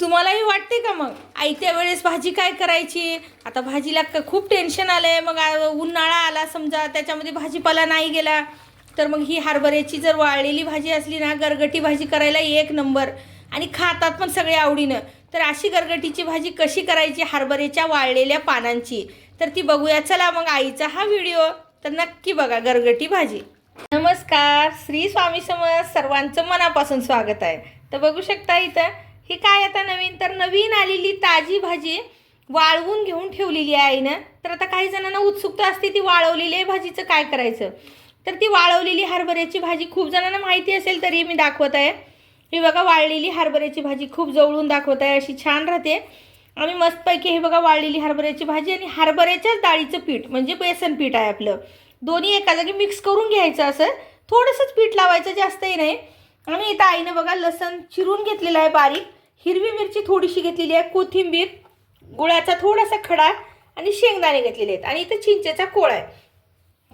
तुम्हालाही वाटते का मग आयत्या वेळेस भाजी काय करायची? आता भाजीला खूप टेन्शन आलंय, मग उन्हाळा आला समजा, त्याच्यामध्ये भाजीपाला नाही गेला, तर मग ही हरभऱ्याची जर वाळलेली भाजी असली ना, गरगटी भाजी करायला एक नंबर, आणि खातात पण सगळे आवडीनं. तर अशी गरगटीची भाजी कशी करायची हरभऱ्याच्या वाळलेल्या पानांची, तर ती बघूया. चला मग आईचा हा व्हिडिओ तर नक्की बघा. गरगटी भाजी. नमस्कार, श्री स्वामी समर्थ. सर्वांचं मनापासून स्वागत आहे. तर बघू शकता इथं ही काय आता नवीन आलेली ताजी भाजी वाळवून घेऊन ठेवलेली आहे आईनं. तर आता काही जणांना उत्सुकता असते ती वाळवलेली भाजीचं काय करायचं. तर ती वाळवलेली हरभऱ्याची भाजी खूप जणांना माहिती असेल तरी मी दाखवत आहे. ही बघा वाळलेली हरभऱ्याची भाजी खूप जवळून दाखवत आहे, अशी छान राहते. आणि मस्तपैकी हे बघा वाळलेली हरभऱ्याची भाजी आणि हरभऱ्याच्याच डाळीचं पीठ म्हणजे बेसन पीठ आहे आपलं, दोन्ही एका जागी मिक्स करून घ्यायचं. असं थोडंसंच पीठ लावायचं, जास्तही नाही. आणि इथं आईनं बघा लसण चिरून घेतलेला आहे बारीक, हिरवी मिरची थोडीशी घेतलेली आहे, कोथिंबीर, गुळाचा थोडासा खडा आणि शेंगदाणे घेतलेले आहेत. आणि इथं चिंचेचा कोळ आहे.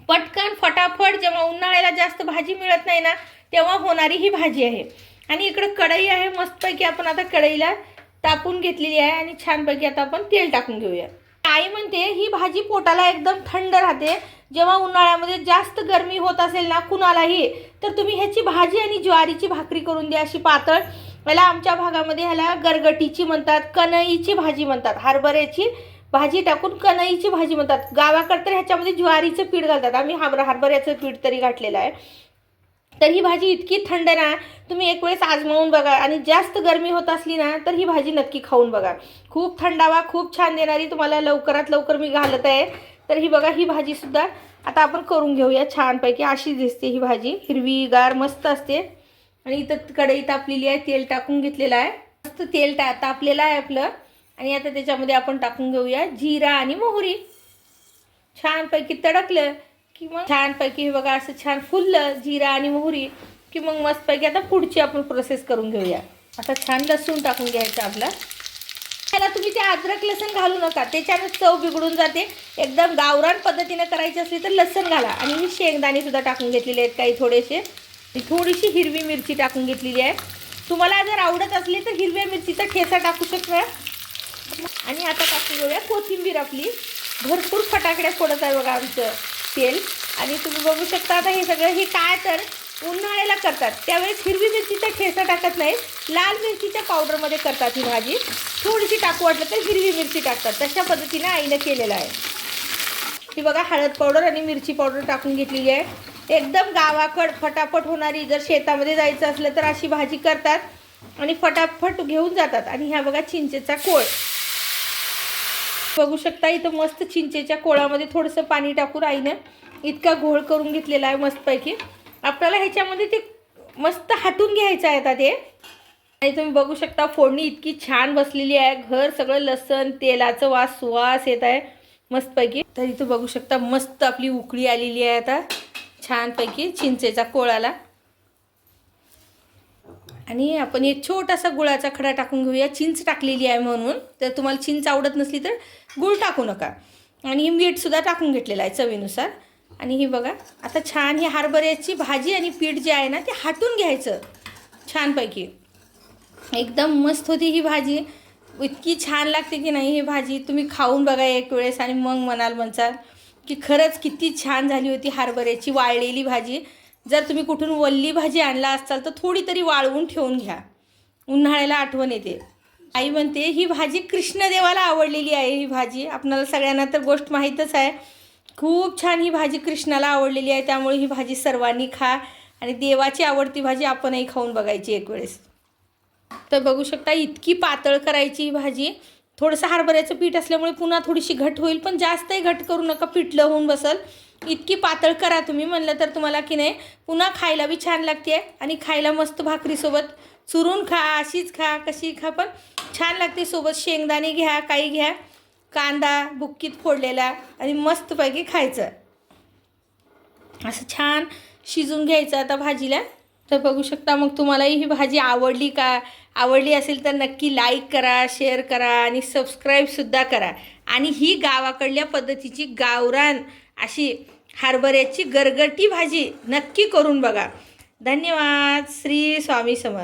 पटकन फटाफट जेव्हा उन्हाळ्याला जास्त भाजी मिळत नाही ना, तेव्हा होणारी ही भाजी आहे. आणि इकडं कढई आहे मस्तपैकी, आपण आता कढईला तापून घेतलेली आहे आणि छानपैकी आता आपण तेल टाकून घेऊया. आई म्हणते ही भाजी पोटाला एकदम थंड राहते. जेव्हा उन्हाळ्यामध्ये जास्त गरमी होत असेल ना कुणालाही, तर तुम्ही ह्याची भाजी आणि ज्वारीची भाकरी करून द्या अशी पातळ. याला आमच्या भागामध्ये ह्याला गरगटीची म्हणतात, कणईची भाजी म्हणतात. हरभऱ्याची भाजी टाकून कणईची भाजी म्हणतात. गावाकडे तर ह्याच्यामध्ये ज्वारीचं पीठ घालतात, आम्ही हरभऱ्याचं पीठ तरी घातलेलं आहे. तर ही भाजी इतकी थंड ना, तुम्ही एक वेळेस आजमावून बघा. आणि जास्त गरमी होत असली ना तर ही भाजी नक्की खाऊन बघा. खूप थंडावा, खूप छान देणारी तुम्हाला लवकरात लवकर मी घालत आहे. तर ही बघा ही भाजीसुद्धा आता आपण करून घेऊया छानपैकी. अशी दिसते ही भाजी, हिरवीगार मस्त असते. आणि इथं कढई तापलेली आहे, तेल टाकून घेतलेलं आहे. मस्त तेल तापलेलं आहे आपलं. आणि आता त्याच्यामध्ये आपण टाकून घेऊया जिरा आणि मोहरी. छानपैकी तडकलं की मग छानपैकी हे बघा असं छान फुललं जिरा आणि मोहरी की मग मस्तपैकी आता पुढची आपण प्रोसेस करून घेऊया. आता छान लसूण टाकून घ्यायचं आपला. त्याला तुम्ही ते अद्रक लसूण घालू नका, त्याच्यानं चव बिघडून जाते. एकदम गावरान पद्धतीने करायची असली तर लसूण घाला. आणि मी शेंगदाणे सुद्धा टाकून घेतलेले आहेत काही थोडेसे. थोडीशी हिरवी मिरची टाकून घेतलेली आहे. तुम्हाला जर आवडत असली तर हिरव्या मिरचीचा ठेचा टाकू शकता. आणि आता टाकून घेऊया कोथिंबीर आपली. भरपूर फटाकड्या फोडत आहे बघा आमचं तेल. आणि तुम्ही बघू शकता आता हे सगळं हे काय तर उन्हाळ्याला करतात त्यावेळेस हिरवी मिरचीचा ठेचा टाकत नाही, लाल मिरचीच्या पावडरमध्ये करतात ही भाजी. थोडीशी टाकू वाटलं तर हिरवी मिरची टाकतात, तशा पद्धतीने आईनं केलेलं आहे. ही बघा हळद पावडर आणि मिरची पावडर टाकून घेतलेली आहे. एकदम गावाकड फटाफट होणारी, जर शेतामध्ये जायचं असलं तर अशी भाजी करतात आणि फटाफट घेऊन जातात. आणि ह्या बघा चिंचेचा कोळ बघू शकता. इथं मस्त चिंचेच्या कोळामध्ये थोडंसं पाणी टाकून आईनं इतका घोळ करून घेतलेला आहे मस्तपैकी. आपल्याला ह्याच्यामध्ये ते मस्त हटून घ्यायचं आहे आता ते. आणि तुम्ही बघू शकता फोडणी इतकी छान बसलेली आहे. घर सगळं लसण तेलाचं सुवास येत आहे मस्तपैकी. तर इथं बघू शकता मस्त आपली उकळी आलेली आहे आता छानपैकी चिंचेचा कोळाला. आणि आपण एक छोटासा गुळाचा खडा टाकून घेऊया. चिंच टाकलेली आहे म्हणून, तर तुम्हाला चिंच आवडत नसली तर गुळ टाकू नका. आणि ही मीठसुद्धा टाकून घेतलेलं आहे चवीनुसार. आणि ही बघा आता छान ही हरभऱ्याची भाजी आणि पीठ जे आहे ना ते हटून घ्यायचं छानपैकी. एकदम मस्त होती ही भाजी, इतकी छान लागते की नाही ही भाजी. तुम्ही खाऊन बघा एक वेळेस आणि मग म्हणसाल की खरंच किती छान झाली होती हरभऱ्याची वाळलेली भाजी. जर तुम्ही कुठून वल्ली भाजी आणला असाल तर थोडी तरी वाळवून ठेवून घ्या, उन्हाळ्याला आठवण येते. आई म्हणते ही भाजी कृष्णदेवाला आवडलेली आहे. ही भाजी आपणाला सगळ्यांना तर गोष्ट माहीतच आहे. खूप छान ही भाजी कृष्णाला आवडलेली आहे, त्यामुळे ही भाजी सर्वांनी खा. आणि देवाची आवडती भाजी आपणही खाऊन बघायची एक वेळेस. तर बघू शकता इतकी पातळ करायची ही भाजी. थोडंसं हरभऱ्याचं पीठ असल्यामुळे पुन्हा थोडीशी घट होईल, पण जास्तही घट करू नका, पिठलं होऊन बसल. इतकी पातळ करा तुम्ही म्हणलं तर तुम्हाला की नाही पुन्हा खायला बी छान लागते. आणि खायला मस्त भाकरीसोबत चुरून खा, अशीच खा, कशी खा, पण छान लागते. सोबत शेंगदाणे घ्या, काही घ्या, कांदा बुक्कीत फोडलेला आणि मस्तपैकी खायचं. असं छान शिजून घ्यायचं आता भाजीला. तर बघू शकता मग तुम्हालाही ही भाजी आवडली का? आवडली असेल तर नक्की लाईक करा, शेअर करा आणि सबस्क्राईबसुद्धा करा. आणि ही गावाकडल्या पद्धतीची गावरान अशी हरभऱ्याची गरगटी भाजी नक्की करून बघा. धन्यवाद. श्री स्वामी समर्थ.